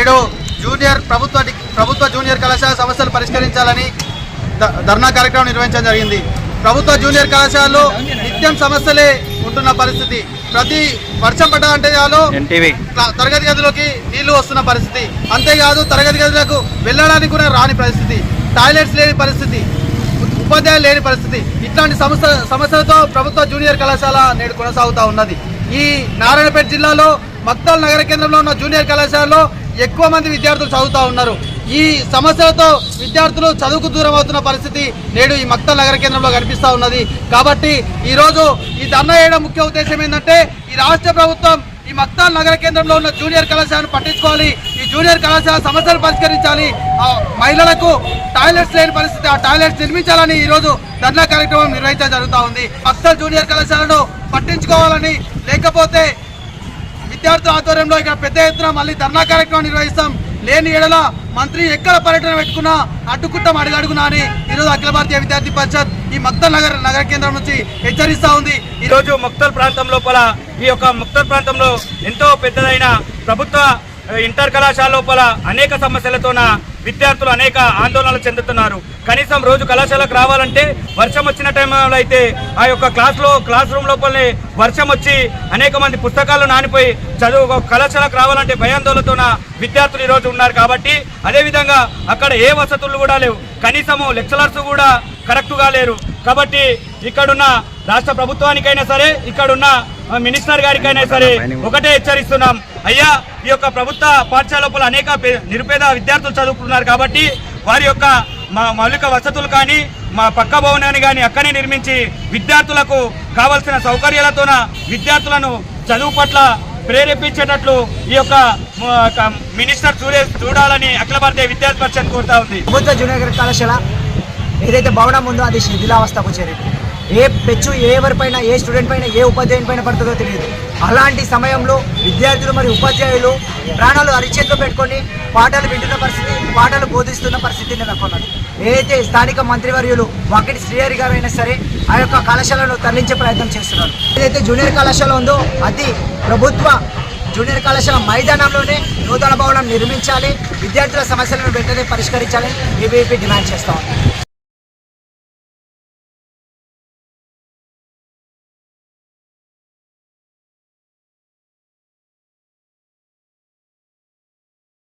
నేడు ప్రభుత్వ జూనియర్ కళాశాల సమస్యలు పరిష్కరించాలని ధర్నా కార్యక్రమం నిర్వహించడం జరిగింది. ప్రభుత్వ జూనియర్ కళాశాలలో నిత్యం సమస్యలే ఉంటున్న పరిస్థితి. ప్రతి వర్షం పడ్డదంటే చాలు తరగతి గదిలోకి నీళ్లు వస్తున్న పరిస్థితి. అంతేకాదు తరగతి గదులకు వెళ్ళడానికి కూడా రాని పరిస్థితి, టాయిలెట్స్ లేని పరిస్థితి, ఉపాధ్యాయులు లేని పరిస్థితి. ఇట్లాంటి సమస్యలతో ప్రభుత్వ జూనియర్ కళాశాల నేడు కొనసాగుతూ ఉన్నది. ఈ నారాయణపేట జిల్లాలో మక్తల్ నగర కేంద్రంలో ఉన్న జూనియర్ కళాశాలలో ఎక్కువ మంది విద్యార్థులు చదువుతూ ఉన్నారు. ఈ సమస్యలతో విద్యార్థులు చదువుకు దూరం అవుతున్న పరిస్థితి నేడు ఈ మక్తల్ నగర కేంద్రంలో కనిపిస్తూ ఉన్నది. కాబట్టి ఈరోజు ఈ ధర్నా చేయడం ముఖ్య ఉద్దేశం ఏంటంటే ఈ రాష్ట్ర ప్రభుత్వం ఈ మక్తల్ నగర కేంద్రంలో ఉన్న జూనియర్ కళాశాలను పట్టించుకోవాలి, ఈ జూనియర్ కళాశాల సమస్యలు పరిష్కరించాలి, మహిళలకు టాయిలెట్స్ లేని పరిస్థితి, ఆ టాయిలెట్స్ నిర్మించాలని ఈరోజు ధర్నా కార్యక్రమం నిర్వహించడం జరుగుతూ ఉంది. మక్తల్ జూనియర్ కళాశాలను పట్టించుకోవాలని, లేకపోతే విద్యార్థుల ఆధ్వర్యంలో ఇక్కడ పెద్ద ఎత్తున మళ్ళీ ధర్నా కార్యక్రమం నిర్వహిస్తాం. లేని ఏడల మంత్రి ఎక్కడ పర్యటన పెట్టుకున్నా అడ్డుకుంటాం అడుగడుగునా అని ఈరోజు అఖిల భారతీయ విద్యార్థి పరిషత్ ఈ మక్తల్ నగర కేంద్రం నుంచి హెచ్చరిస్తూ ఉంది. ఈరోజు మక్తల్ ప్రాంతం లోపల ఈ యొక్క మక్తల్ ప్రాంతంలో ఎంతో పెద్దదైన ప్రభుత్వ ఇంటర్ కళాశాల లోపల అనేక సమస్యలతోన విద్యార్థులు అనేక ఆందోళనలు చెందుతున్నారు. కనీసం రోజు కళాశాలకు రావాలంటే వర్షం వచ్చిన టైంలో అయితే ఆ యొక్క క్లాస్ రూమ్ లోపలనే వర్షం వచ్చి అనేక మంది పుస్తకాలు నానిపోయి కళాశాలకు రావాలంటే భయాందోళనతోన విద్యార్థులు ఈరోజు ఉన్నారు. కాబట్టి అదేవిధంగా అక్కడ ఏ వసతులు కూడా లేవు, కనీసము లెక్చరర్స్ కూడా కరెక్టుగా లేరు. కాబట్టి ఇక్కడున్న రాష్ట్ర ప్రభుత్వానికైనా సరే, ఇక్కడున్న మినిస్టర్ గారికైనా సరే ఒకటే హెచ్చరిస్తున్నాం. అయ్యా, ఈ యొక్క ప్రభుత్వ పాఠశాల లోపల అనేక నిరుపేద విద్యార్థులు చదువుకుంటున్నారు. కాబట్టి వారి యొక్క మౌలిక వసతులు కానీ మా పక్క భవనాన్ని కానీ అక్కడే నిర్మించి విద్యార్థులకు కావలసిన సౌకర్యాలతోన విద్యార్థులను చదువు పట్ల ప్రేరేపించేటట్లు ఈ యొక్క మినిస్టర్ చూడాలని అఖిల భారతీయ విద్యార్థి పరిషత్ కోరుతా ఉంది. ప్రభుత్వ జూనియర్ కళాశాల ఏదైతే భవనం ఉందో అది శిథిలావస్థకు చేరింది. ఏ పెచ్చు ఎవరిపైన, ఏ స్టూడెంట్ పైన, ఏ ఉపాధ్యాయుని పైన పడుతుందో తెలియదు. అలాంటి సమయంలో విద్యార్థులు మరియు ఉపాధ్యాయులు ప్రాణాలు అరిచేతిలో పెట్టుకొని పాఠాలు వింటున్న పరిస్థితి, పాఠాలు బోధిస్తున్న పరిస్థితిని నెలకొన్నది. ఏదైతే స్థానిక మంత్రివర్యులు వాకిటి శ్రీహరి గారు అయినా సరే ఆ యొక్క కళాశాలను తరలించే ప్రయత్నం చేస్తున్నారు. ఏదైతే జూనియర్ కళాశాల ఉందో అది ప్రభుత్వ జూనియర్ కళాశాల మైదానంలోనే నూతన భవనం నిర్మించాలి, విద్యార్థుల సమస్యలను వెంటనే పరిష్కరించాలని ఏబీవీపీ డిమాండ్ చేస్తాం.